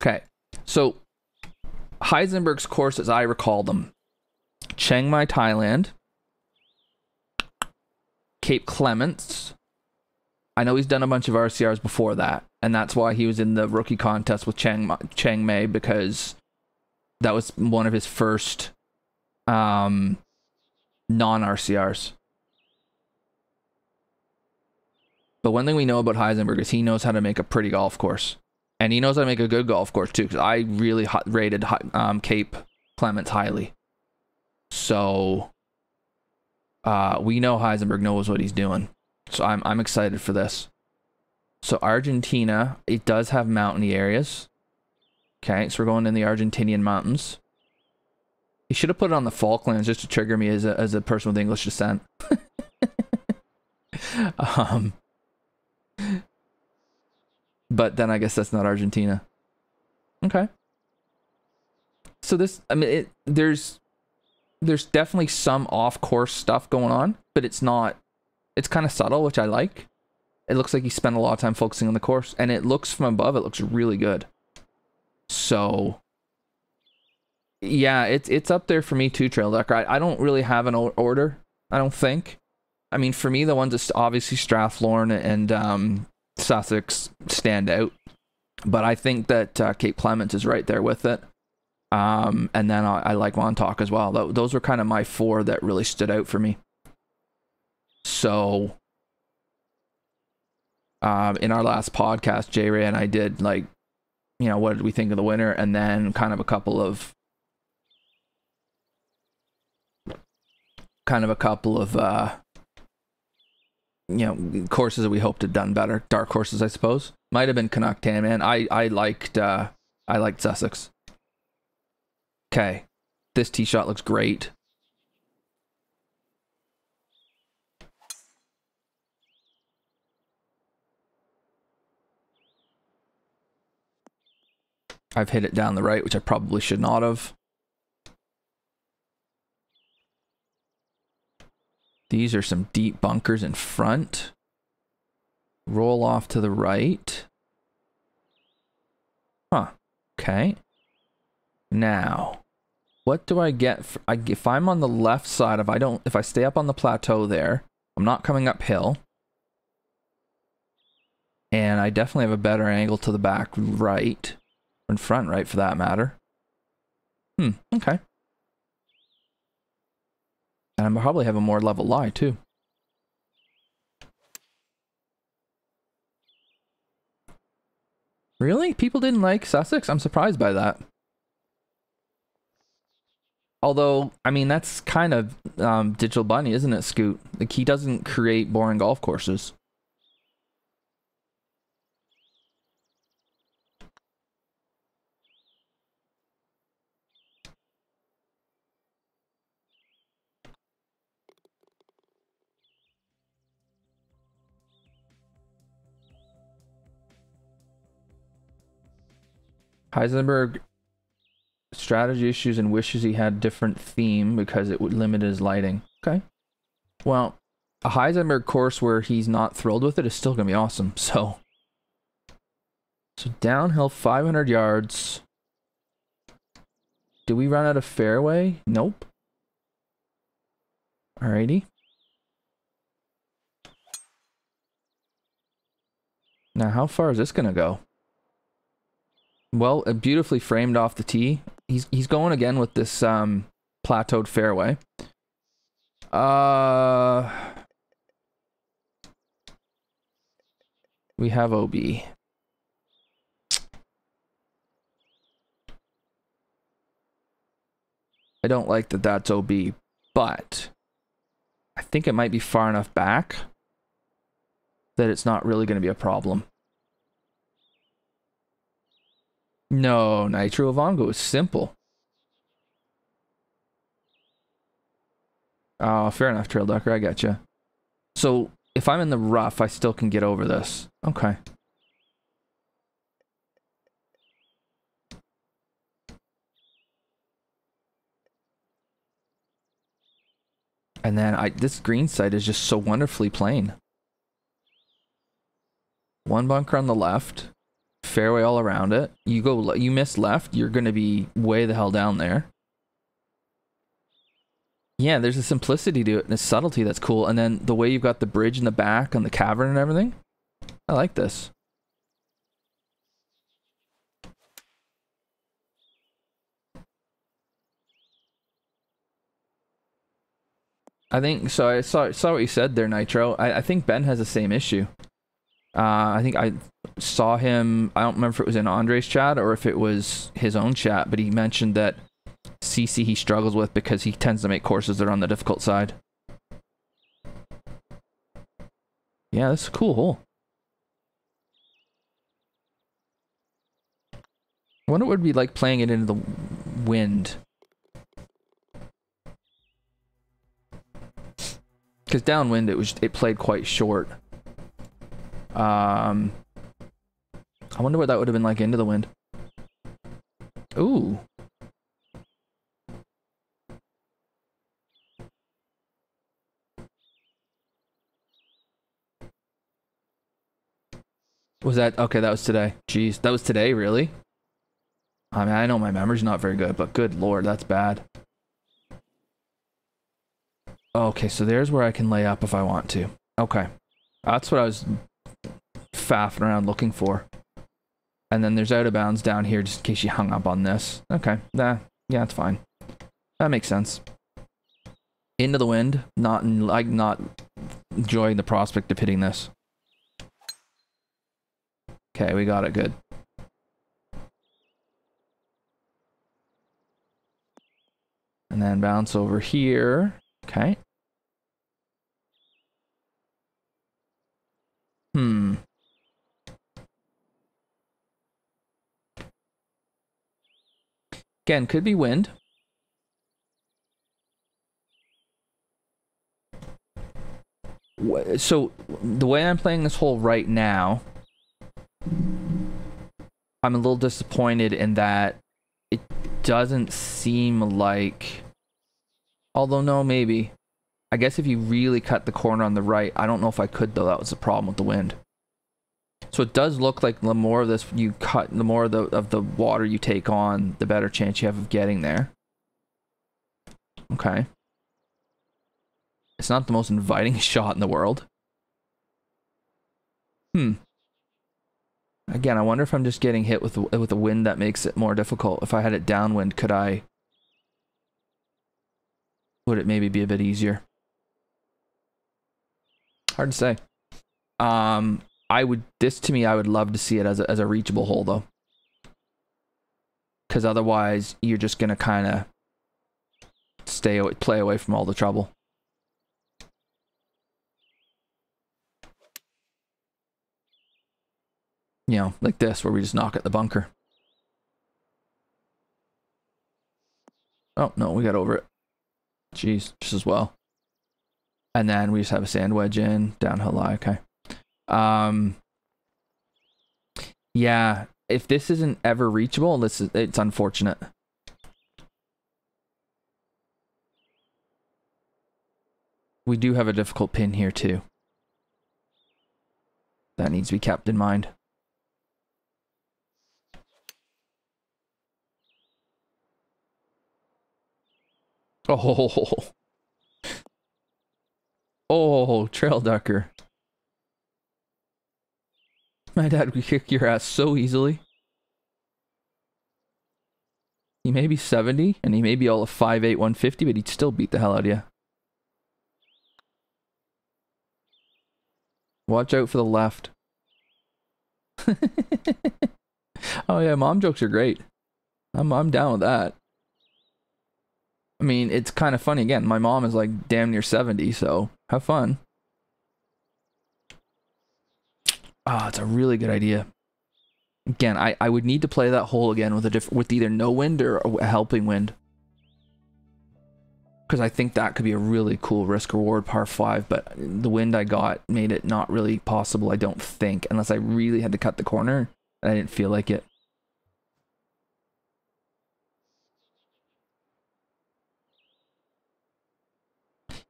Okay, so Heisenberg's course, as I recall them: Chiang Mai, Thailand; Cape Clements. I know he's done a bunch of RCRs before that, and that's why he was in the rookie contest with Chiang Mai, because that was one of his first non-RCRs. But one thing we know about Heisenberg is he knows how to make a pretty golf course. And he knows how to make a good golf course too, because I really rated Cape Clements highly. So we know Heisenberg knows what he's doing. So I'm excited for this. So Argentina, it does have mountainy areas. Okay, so we're going in the Argentinian mountains. He should have put it on the Falklands just to trigger me as a person with English descent. But then I guess that's not Argentina. Okay. So this, I mean, there's definitely some off-course stuff going on, but it's not, it's kind of subtle, which I like. It looks like he spent a lot of time focusing on the course, and it looks from above, it looks really good. So yeah, it's up there for me too, Trail Decker. I don't really have an order, I don't think. I mean, for me, the ones that obviously Strathmore and Sussex stand out, but I think that Cape Clements is right there with it. And then I like Montauk as well. Those were kind of my four that really stood out for me. So in our last podcast, J Ray and I did, like, you know, what did we think of the winner, and then kind of a couple of you know, courses that we hoped had done better. Dark horses, I suppose. Might have been Canuck Tan, man. I liked Sussex. Okay. This tee shot looks great. I've hit it down the right, which I probably should not have. These are some deep bunkers in front. Roll off to the right. Huh. Okay. Now, what do I get? If I'm on the left side, if I stay up on the plateau there, I'm not coming uphill. And I definitely have a better angle to the back right. In front right, for that matter. Okay. And I probably have a more level lie, too. Really? People didn't like Sussex? I'm surprised by that. Although, I mean, that's kind of Digital Bunny, isn't it, Scoot? Like, he doesn't create boring golf courses. Heisenberg strategy issues and wishes he had different theme because it would limit his lighting. Okay. Well, a Heisenberg course where he's not thrilled with it is still going to be awesome. So downhill 500 yards. Did we run out of fairway? Nope. Alrighty. Now, how far is this going to go? Well, beautifully framed off the tee. He's going again with this plateaued fairway. We have OB. I don't like that that's OB, but I think it might be far enough back that it's not really going to be a problem. No, Nitro Vongo is simple. Oh, fair enough, Trail Ducker. I got you. So if I'm in the rough, I still can get over this. Okay. And then this green side is just so wonderfully plain. One bunker on the left. fairway all around it. You miss left, you're going to be way the hell down there. Yeah, there's a simplicity to it and a subtlety that's cool. And then the way you've got the bridge in the back on the cavern and everything. I like this. I think so. I saw what you said there, Nitro. I think Ben has the same issue. I think I saw him. I don't remember if it was in Andre's chat or if it was his own chat, but he mentioned that CC he struggles with because he tends to make courses that are on the difficult side. Yeah, that's a cool hole. I wonder what it would be like playing it into the wind. Because downwind it played quite short. I wonder what that would have been like into the wind. Ooh. Was that okay? That was today. Jeez, that was today, really? I mean, I know my memory's not very good, but good lord, that's bad. Okay, so there's where I can lay up if I want to. Okay. That's what I was faffing around looking for. And then there's out of bounds down here just in case you hung up on this. Okay. Yeah, that's fine. That makes sense. Into the wind, not enjoying the prospect of hitting this. Okay, we got it good. And then bounce over here. Okay. Again, could be wind. So, the way I'm playing this hole right now, I'm a little disappointed in that it doesn't seem like... Although, no, maybe. I guess if you really cut the corner on the right, I don't know if I could, though. That was the problem with the wind. So it does look like the more of this you cut, the more of the water you take on, the better chance you have of getting there. Okay. It's not the most inviting shot in the world. Again, I wonder if I'm just getting hit with the wind that makes it more difficult. If I had it downwind, would it maybe be a bit easier? Hard to say. I would love to see it as a reachable hole though. Because otherwise you're just gonna kinda play away from all the trouble. You know, like this, where we just knock at the bunker. Oh, no, we got over it. Jeez, just as well. And then we just have a sand wedge in, downhill lie, okay. Yeah, if this isn't ever reachable, it's unfortunate. We do have a difficult pin here too. That needs to be kept in mind. Oh. Oh, trail ducker. My dad could kick your ass so easily. He may be 70, and he may be all of 5'8", 150, but he'd still beat the hell out of you. Watch out for the left. Oh yeah, mom jokes are great. I'm down with that. I mean, it's kind of funny. Again, my mom is like damn near 70, so have fun. Ah, it's a really good idea. Again, I would need to play that hole again with either no wind or a helping wind. Because I think that could be a really cool risk-reward par 5, but the wind I got made it not really possible, I don't think, unless I really had to cut the corner, and I didn't feel like it.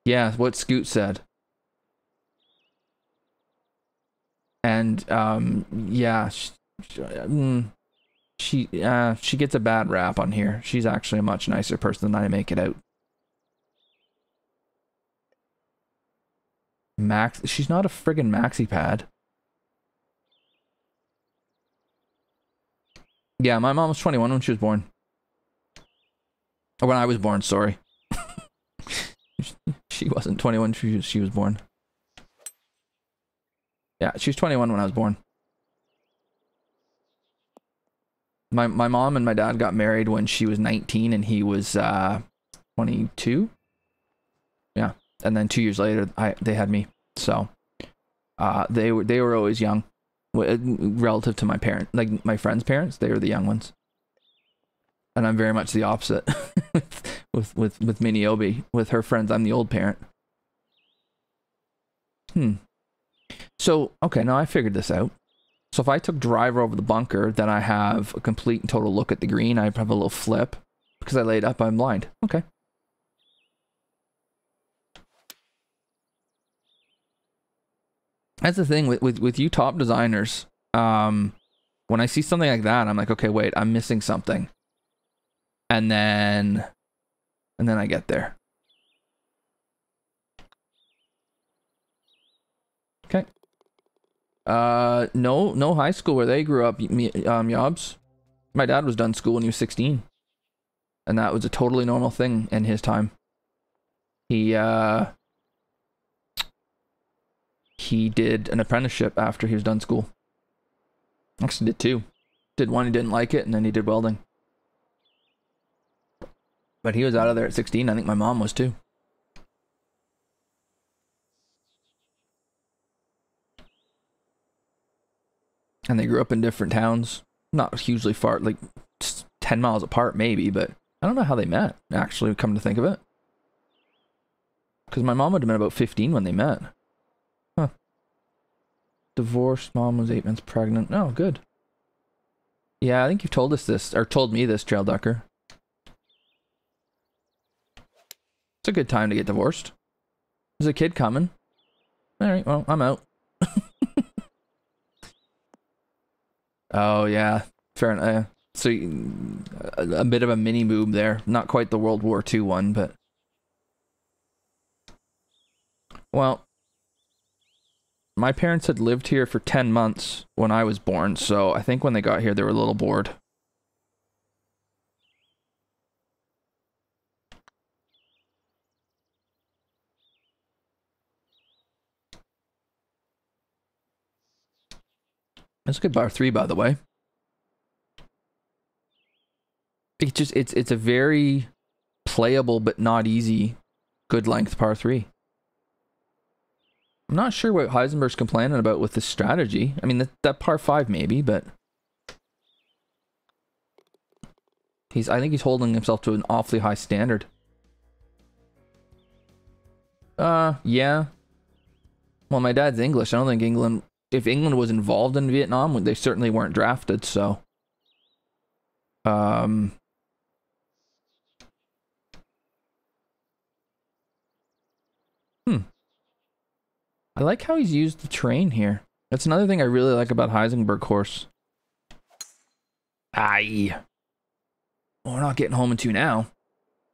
Yeah, what Scoot said. And, yeah, She gets a bad rap on here. She's actually a much nicer person than I make it out. She's not a friggin' maxi pad. Yeah, my mom was 21 when she was born. Or when I was born, sorry. She wasn't 21 when she was born. Yeah, she was 21 when I was born. My mom and my dad got married when she was 19 and he was 22. Yeah, and then 2 years later, they had me. So, they were always young, relative to my like my friends' parents. They were the young ones, and I'm very much the opposite with Mini Obi. With her friends, I'm the old parent. So okay, now I figured this out. So if I took driver over the bunker, then I have a complete and total look at the green. I have a little flip. Because I laid up, I'm blind. Okay. That's the thing with you top designers. When I see something like that, I'm like, okay, wait, I'm missing something. And then I get there. Okay. No high school where they grew up, Yobs. My dad was done school when he was 16. And that was a totally normal thing in his time. He did an apprenticeship after he was done school. Actually did two. Did one, he didn't like it, and then he did welding. But he was out of there at 16. I think my mom was too. And they grew up in different towns. Not hugely far, like 10 miles apart maybe, but I don't know how they met, actually, come to think of it. Because my mom would have been about 15 when they met. Huh. Divorced, mom was 8 months pregnant. Oh, good. Yeah, I think you've told us this, or told me this, Trail Ducker. It's a good time to get divorced. There's a kid coming. Alright, well, I'm out. Oh, yeah. Fair enough. So, a bit of a mini moob there. Not quite the World War II one, but... Well, my parents had lived here for 10 months when I was born, so I think when they got here, they were a little bored. That's a good bar 3, by the way. It's a very playable but not easy good length par 3. I'm not sure what Heisenberg's complaining about with this strategy. I mean, that par 5 maybe, but I think he's holding himself to an awfully high standard. Yeah. Well, my dad's English. I don't think England... If England was involved in Vietnam, they certainly weren't drafted, so... I like how he's used the terrain here. That's another thing I really like about Heisenberg course. Aye. Well, we're not getting home in 2 now.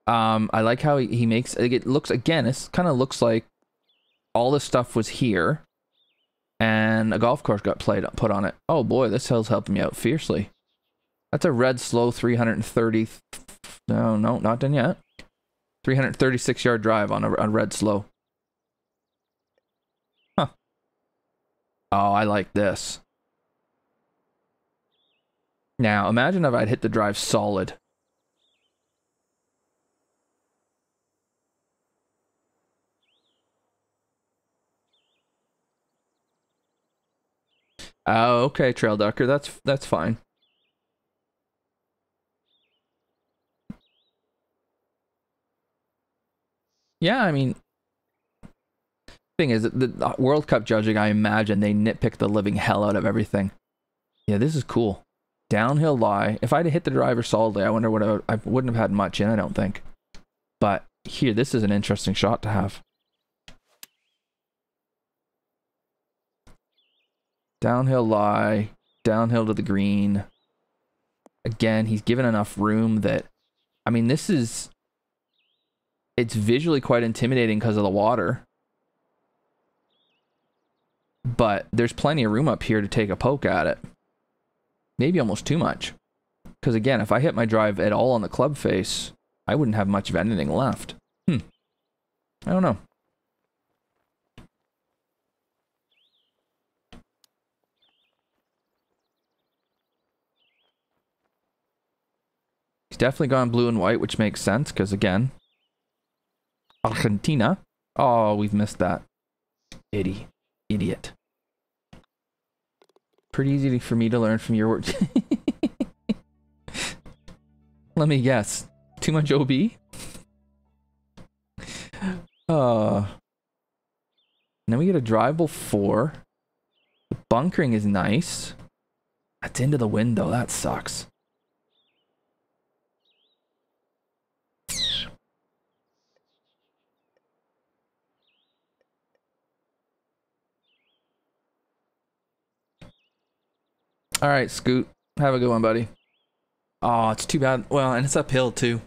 I like how he makes... It looks... Again, it kind of looks like all this stuff was here. And a golf course got put on it. Oh boy, this hill's helping me out fiercely. That's a red slow 330... No, not done yet. 336 yard drive on a red slow. Huh. Oh, I like this. Now, imagine if I'd hit the drive solid. Oh, okay, Trail Ducker. That's fine. Yeah, I mean, thing is, the World Cup judging, I imagine they nitpick the living hell out of everything. Yeah, this is cool. Downhill lie. If I'd hit the driver solidly, I wonder what I wouldn't have had much in, I don't think. But here, this is an interesting shot to have. Downhill lie. downhill to the green. Again, he's given enough room that, I mean, it's visually quite intimidating because of the water. But there's plenty of room up here to take a poke at it. Maybe almost too much. Because again, if I hit my drive at all on the club face, I wouldn't have much of anything left. I don't know. He's definitely gone blue and white, which makes sense, because again, Argentina. Oh, we've missed that. Idiot. Pretty easy for me to learn from your words. Let me guess. Too much OB? And then we get a drivable 4. The bunkering is nice. That's into the window. That sucks. All right, Scoot. Have a good one, buddy. Oh, it's too bad. Well, and it's uphill, too.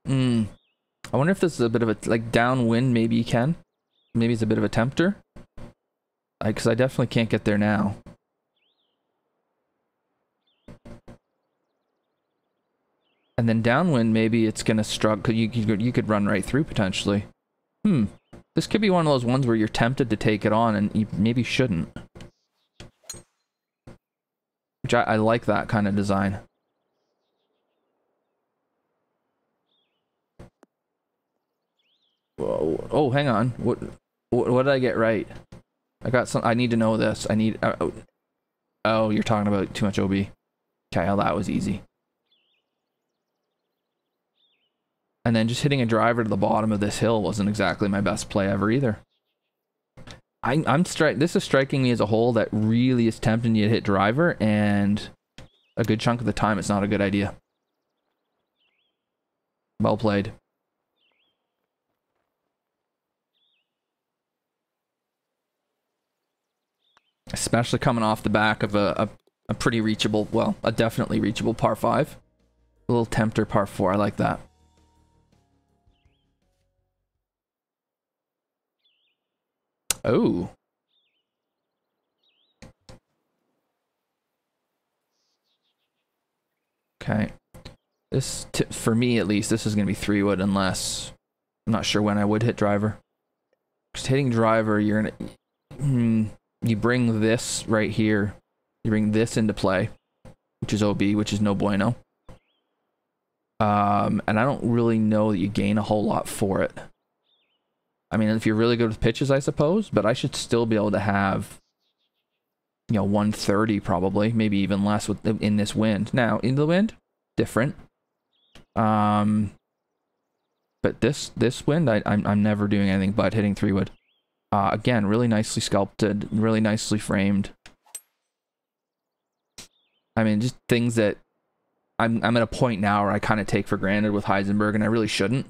I wonder if this is a bit of a, like, downwind, maybe you can. Maybe it's a bit of a tempter. Because I definitely can't get there now. And then downwind, maybe it's going to struggle. You could run right through, potentially. This could be one of those ones where you're tempted to take it on, and you maybe shouldn't. Which I like that kind of design. Whoa. Oh, hang on. What did I get right? I got some. I need to know this. I need. Oh, you're talking about too much OB. Okay, well, that was easy. And then just hitting a driver to the bottom of this hill wasn't exactly my best play ever either. This is striking me as a hole that really is tempting you to hit driver, and a good chunk of the time it's not a good idea. Well played. Especially coming off the back of a pretty reachable, well, a definitely reachable par 5. A little tempter par 4, I like that. Oh. Okay. This, for me at least, this is going to be 3-wood unless... I'm not sure when I would hit driver. Just hitting driver, you're going to... you bring this right here. You bring this into play, which is OB, which is no bueno. And I don't really know that you gain a whole lot for it. I mean, if you're really good with pitches, I suppose, but I should still be able to have, 130 probably, maybe even less in this wind. Now, in the wind, different. But this wind, I'm never doing anything but hitting 3-wood. Again, really nicely sculpted, really nicely framed. I mean, just things that I'm at a point now where I kind of take for granted with Heisenberg, and I really shouldn't.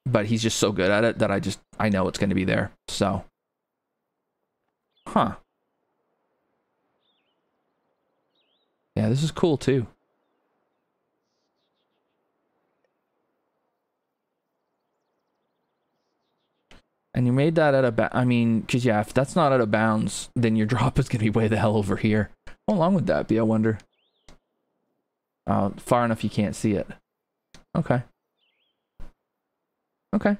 But he's just so good at it that I know it's going to be there. So. Huh. Yeah, this is cool too. And you made that out of I mean, because yeah, if that's not out of bounds, then your drop is going to be way the hell over here. How long would that be, I wonder? Far enough you can't see it. Okay. Okay.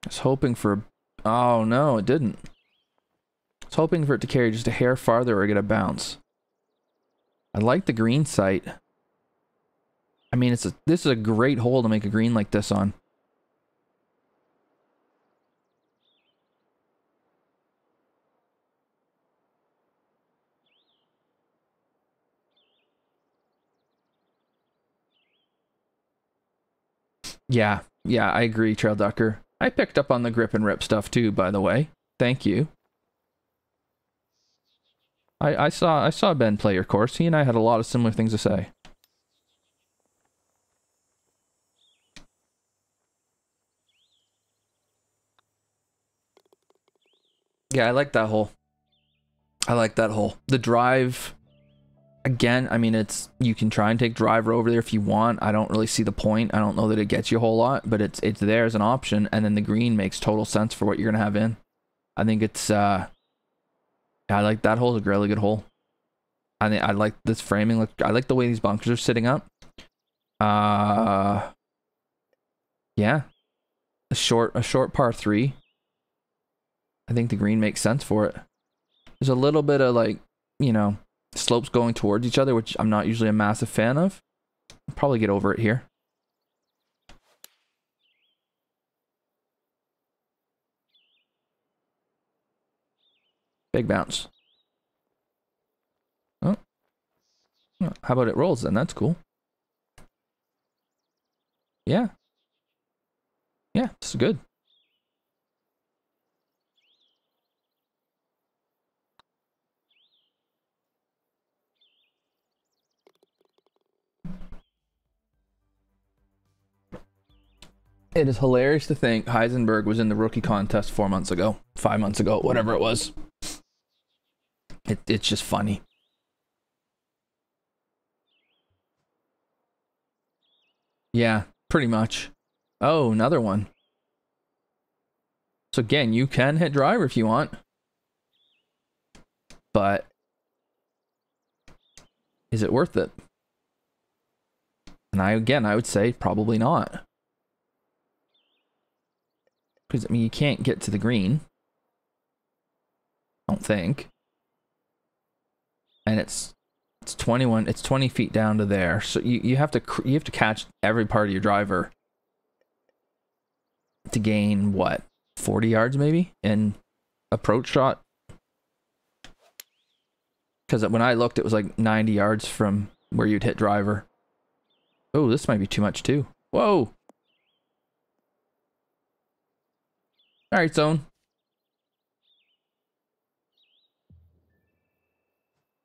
I was hoping for... Oh, no, it didn't. I was hoping for it to carry just a hair farther or get a bounce. I like the green sight. I mean, this is a great hole to make a green like this on. Yeah, I agree, Trail Ducker. I picked up on the grip and rip stuff too, by the way. Thank you. I saw Ben play your course. He and I had a lot of similar things to say. Yeah, I like that hole. I like that hole. The drive, again, I mean, it's, you can try and take driver over there if you want. I don't really see the point. I don't know that it gets you a whole lot, but it's there as an option, and then the green makes total sense for what you're gonna have in. I think it's yeah, I like that hole. Is a really good hole. I think I like this framing. Look, I like the way these bunkers are sitting up. Yeah, a short par 3. I think the green makes sense for it. There's a little bit of, like, you know, slopes going towards each other, which I'm not usually a massive fan of. I'll probably get over it here. Big bounce. Oh. How about it rolls then? That's cool. Yeah. Yeah, it's good. It is hilarious to think Heisenberg was in the rookie contest 4 months ago, 5 months ago, whatever it was. It's just funny. Yeah, pretty much. Oh, another one. So again, you can hit driver if you want. But is it worth it? And I would say probably not. Because, I mean, you can't get to the green. I don't think. And it's 21, it's 20 feet down to there. So you have to catch every part of your driver to gain, what, 40 yards maybe in approach shot? Because when I looked, it was like 90 yards from where you'd hit driver. Oh, this might be too much too. Whoa. All right, zone.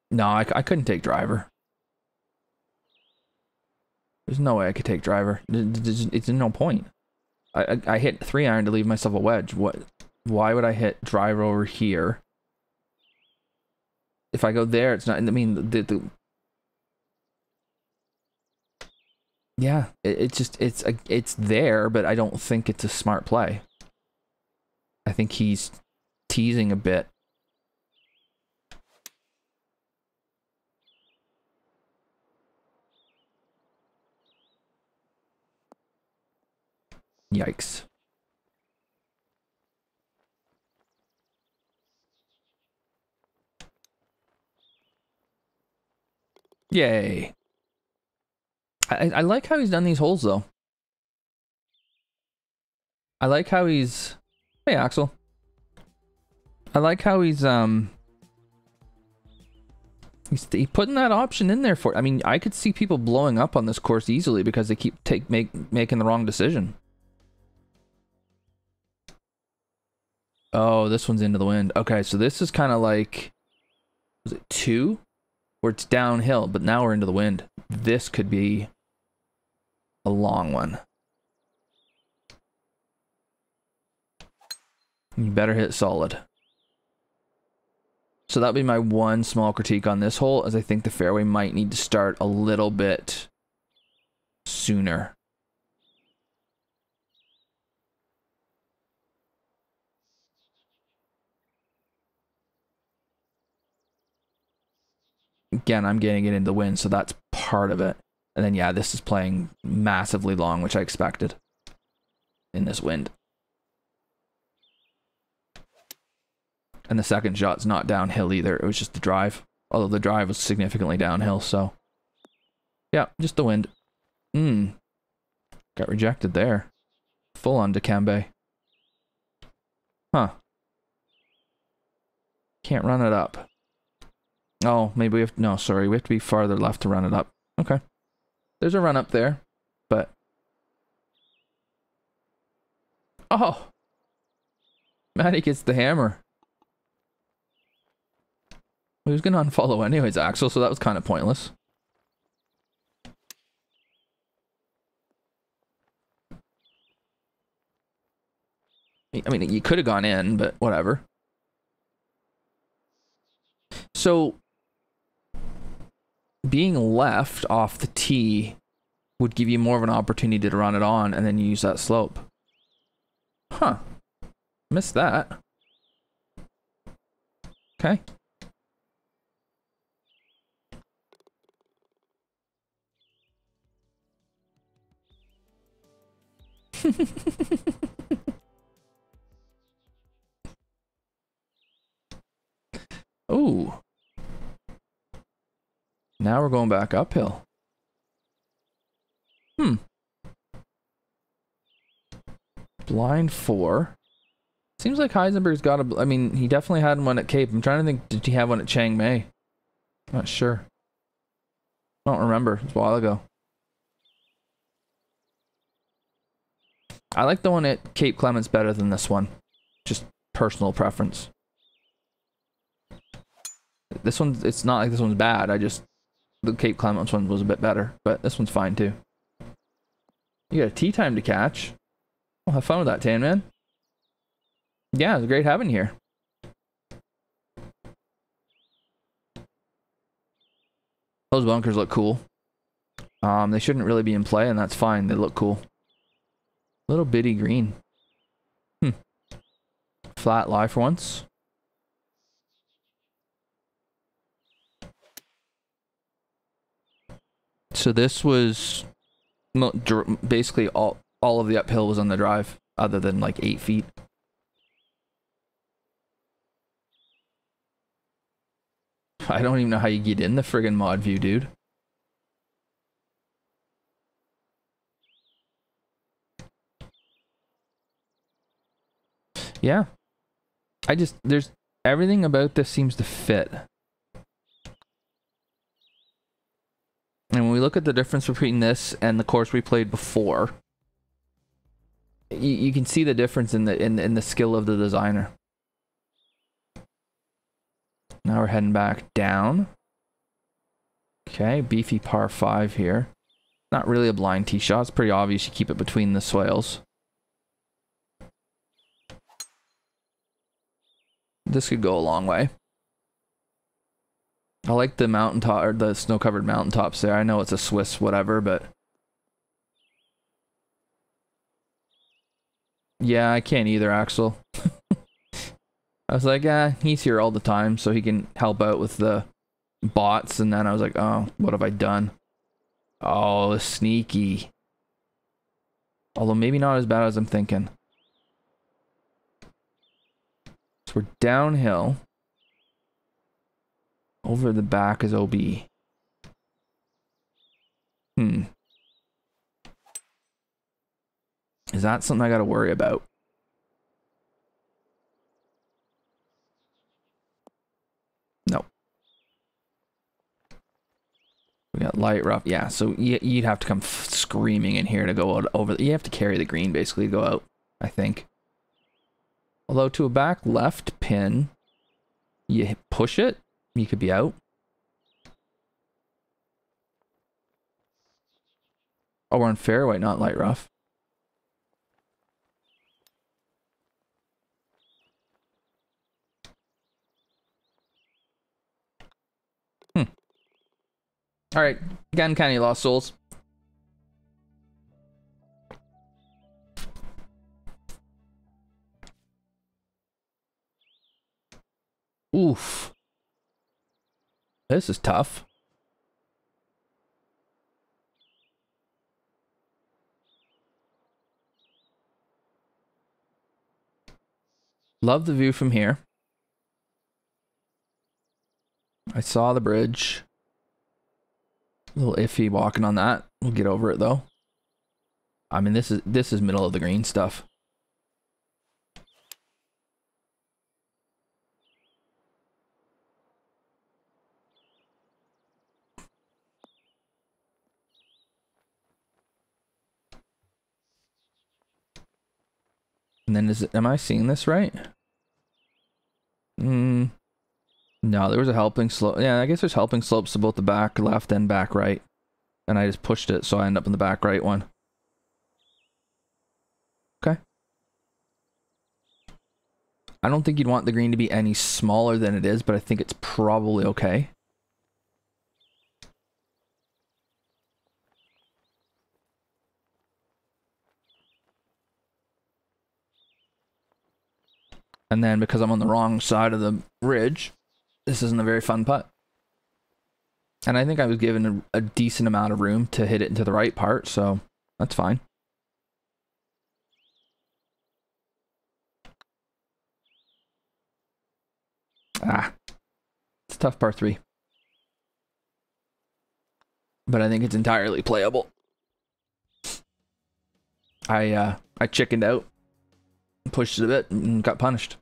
No, I couldn't take driver. There's no way I could take driver. It's no point. I hit 3-iron to leave myself a wedge. Why would I hit driver over here? If I go there, it's not. I mean, yeah, it's there, but I don't think it's a smart play. I think he's teasing a bit. Yikes. Yay. I like how he's done these holes, though. I like how he's... Hey, Axel. I like how he's putting that option in there for... I mean, I could see people blowing up on this course easily because they keep making the wrong decision. Oh, this one's into the wind. Okay, so this is kind of like... Was it 2? Where it's downhill, but now we're into the wind. This could be a long one. You better hit solid. So that'd be my one small critique on this hole, as I think the fairway might need to start a little bit sooner. Again, I'm getting it in the wind, so that's part of it. And then, yeah, this is playing massively long, which I expected in this wind. And the second shot's not downhill either. It was just the drive. Although the drive was significantly downhill, so... Yeah, just the wind. Got rejected there. Full on Dikembe. Huh. Can't run it up. Oh, maybe we have... No, sorry. We have to be farther left to run it up. Okay. There's a run up there, but... Oh! Matty gets the hammer. He was going to unfollow anyways, Axel, so that was kind of pointless. I mean, you could have gone in, but whatever. So being left off the tee would give you more of an opportunity to run it on and then use that slope. Huh. Missed that. Okay. Ooh. Now we're going back uphill. Blind 4. Seems like Heisenberg's got a... I mean, he definitely had one at Cape. I'm trying to think, did he have one at Chiang Mai? Not sure. I don't remember. It was a while ago. I like the one at Cape Clements better than this one. Just personal preference. This one, it's not like this one's bad. I just... The Cape Clements one was a bit better. But this one's fine too. You got a tee time to catch. Well, have fun with that, Tan Man. Yeah, it was great having you here. Those bunkers look cool. They shouldn't really be in play, and that's fine. They look cool. Little bitty green. Flat lie for once. So this was basically all of the uphill was on the drive, other than like 8 feet. I don't even know how you get in the friggin' mod view, dude. Yeah. There's everything about this seems to fit. And when we look at the difference between this and the course we played before, you can see the difference in the skill of the designer. Now we're heading back down. Okay, beefy par 5 here. Not really a blind tee shot. It's pretty obvious you keep it between the swales. This could go a long way. I like the mountaintop, or the snow-covered mountaintops there. I know it's a Swiss whatever, but... Yeah, I can't either, Axel. I was like, he's here all the time, so he can help out with the bots, and then I was like, oh, what have I done? Oh, sneaky. Although maybe not as bad as I'm thinking. So we're downhill. Over the back is OB. Is that something I gotta worry about? No. We got light rough. Yeah, so you'd have to come screaming in here to go out over. You have to carry the green basically to go out, I think. Although to a back left pin, you push it, you could be out. Oh, we're on fairway, not light rough. Alright, again, kind of lost souls. Oof. This is tough. Love the view from here. I saw the bridge. A little iffy walking on that. We'll get over it though. I mean, this is middle of the green stuff. And then am I seeing this right? No, there was a helping slope. Yeah, I guess there's helping slopes to both the back left and back right. And I just pushed it, so I end up in the back right one. Okay. I don't think you'd want the green to be any smaller than it is, but I think it's probably okay. And then because I'm on the wrong side of the ridge, this isn't a very fun putt. And I think I was given a decent amount of room to hit it into the right part, so that's fine. Ah, it's a tough par 3. But I think it's entirely playable. I chickened out, pushed it a bit, and got punished.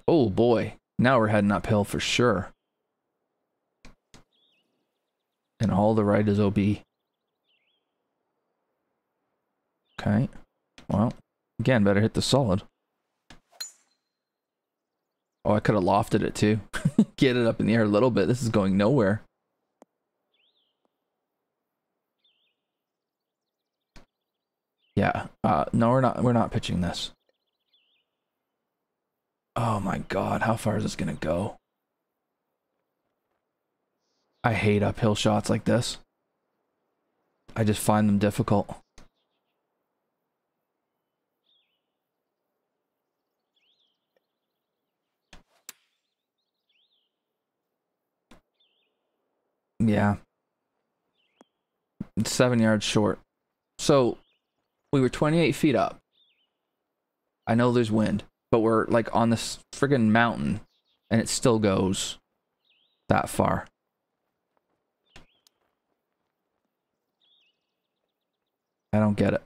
Oh boy, now we're heading uphill for sure. And all the right is OB. Okay, well, again, better hit the solid. Oh, I could have lofted it too. Get it up in the air a little bit. This is going nowhere. Yeah, no, we're not pitching this. Oh my god, how far is this gonna go? I hate uphill shots like this. I just find them difficult. Yeah. It's 7 yards short. So, we were 28 feet up. I know there's wind, but we're like on this friggin' mountain, and it still goes that far. I don't get it.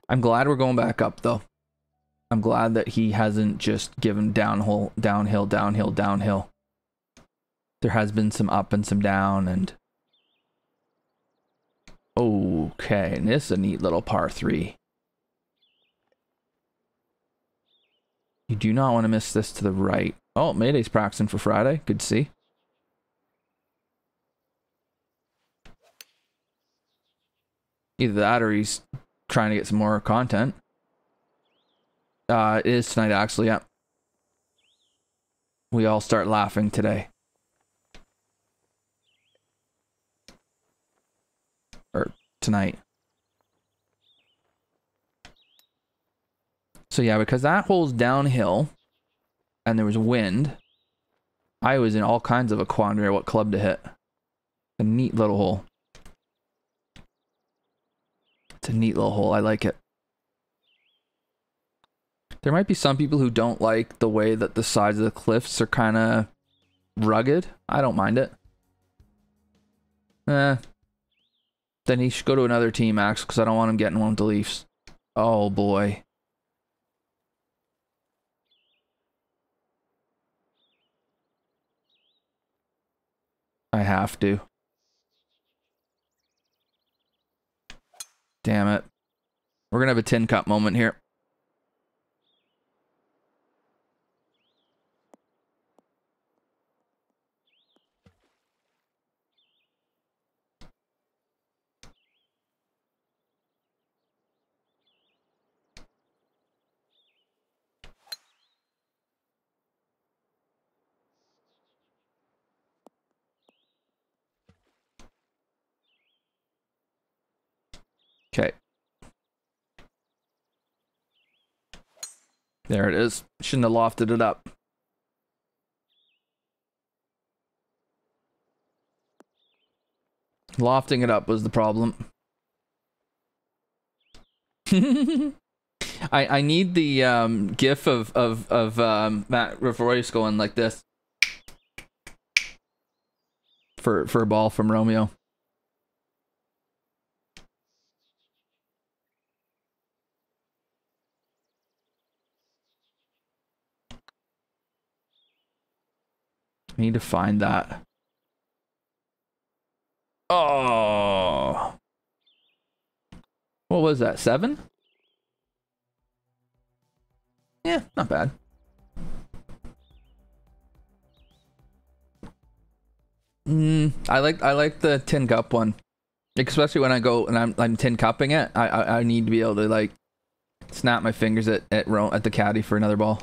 I'm glad we're going back up, though. I'm glad that he hasn't just given downhill, downhill, downhill, downhill. There has been some up and some down, and... Okay, and this is a neat little par 3. You do not want to miss this to the right. Oh, Mayday's practicing for Friday. Good to see. Either that or he's trying to get some more content. It is tonight, actually, yeah. We all start laughing today. Or tonight. So yeah, because that hole's downhill and there was wind, I was in all kinds of a quandary what club to hit. A neat little hole. It's a neat little hole. I like it. There might be some people who don't like the way that the sides of the cliffs are kind of rugged. I don't mind it. Then he should go to another team, Max, because I don't want him getting one with the Leafs. Oh, boy. I have to. Damn it. We're going to have a tin cup moment here. Okay. There it is. Shouldn't have lofted it up. Lofting it up was the problem. I need the gif of Matt Royce going like this for a ball from Romeo. I need to find that. Oh. What was that? 7? Yeah, not bad. I like the tin cup one. Especially when I go and I'm tin cupping it, I need to be able to like snap my fingers at the caddy for another ball.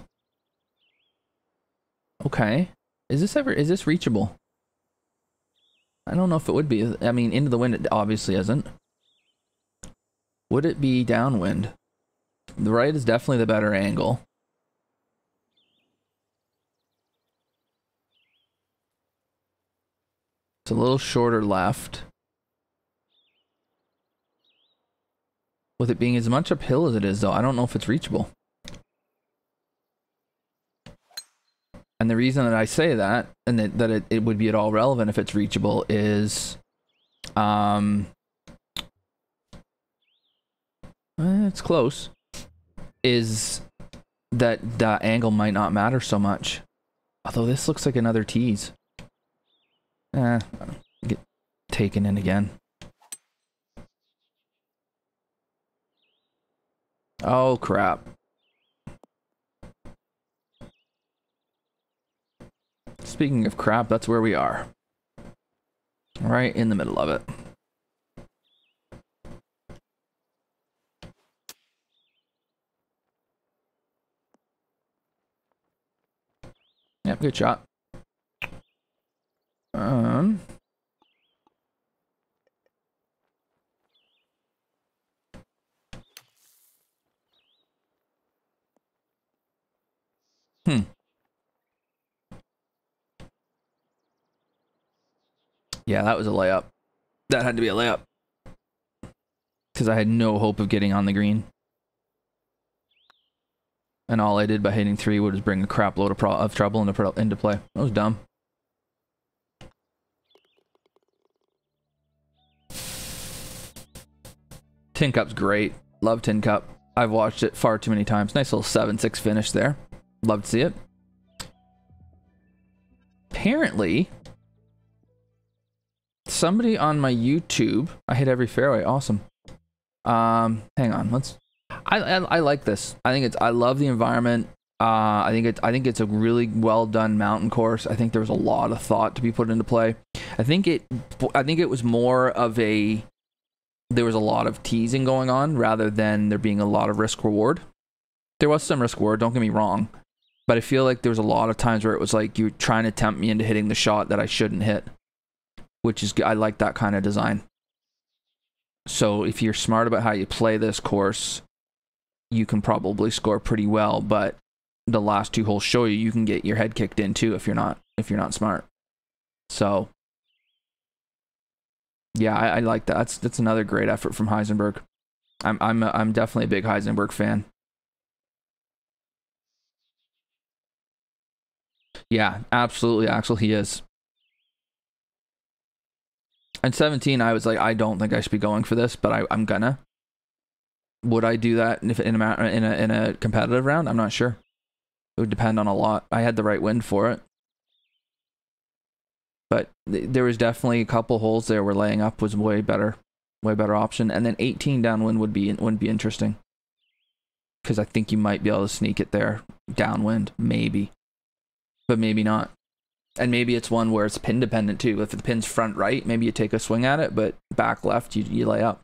Okay, is this reachable? I don't know if it would be. I mean, into the wind it obviously isn't. Would it be downwind? The right is definitely the better angle. It's a little shorter left. With it being as much uphill as it is, though, I don't know if it's reachable. And the reason that I say that, and that it would be at all relevant if it's reachable, is... it's close. Is that the angle might not matter so much. Although this looks like another tease. Get taken in again. Oh, crap. Speaking of crap, that's where we are. Right in the middle of it. Yep, good shot. Yeah, that was a layup. That had to be a layup. Because I had no hope of getting on the green. And all I did by hitting 3 was bring a crap load of trouble into play. That was dumb. Tin Cup's great. Love Tin Cup. I've watched it far too many times. Nice little 7-6 finish there. Love to see it. Apparently, somebody on my YouTube... I hit every fairway. Awesome. Hang on. Let's... I like this. I love the environment. I think it's a really well done mountain course. I think there was a lot of thought to be put into play. I think it was more of a... There was a lot of teasing going on rather than there being a lot of risk reward. There was some risk reward, don't get me wrong, but I feel like there was a lot of times where it was like you were trying to tempt me into hitting the shot that I shouldn't hit, which is, I like that kind of design. So if you're smart about how you play this course, you can probably score pretty well, but the last 2 holes show you can get your head kicked in too if you're not smart. So yeah, I like that. That's another great effort from Heisenberg. I'm definitely a big Heisenberg fan. Yeah, absolutely, Axel, he is. And 17, I was like, I don't think I should be going for this, but I'm gonna. Would I do that if in a competitive round? I'm not sure. It would depend on a lot. I had the right wind for it. But there was definitely a couple holes there where laying up was way better option. And then 18 downwind would be interesting, because I think you might be able to sneak it there downwind, maybe, but maybe not. And maybe it's one where it's pin dependent too. If the pin's front right, maybe you take a swing at it, but back left, you lay up.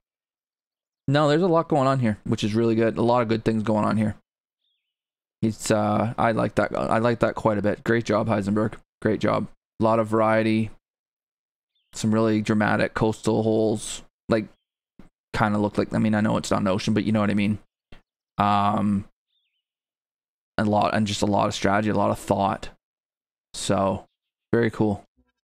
No, there's a lot going on here, which is really good. A lot of good things going on here. It's I like that. I like that quite a bit. Great job, Heisenberg. Great job. A lot of variety, some really dramatic coastal holes, like kind of look like, I mean, I know it's not an ocean, but you know what I mean. Just a lot of strategy, a lot of thought. So very cool.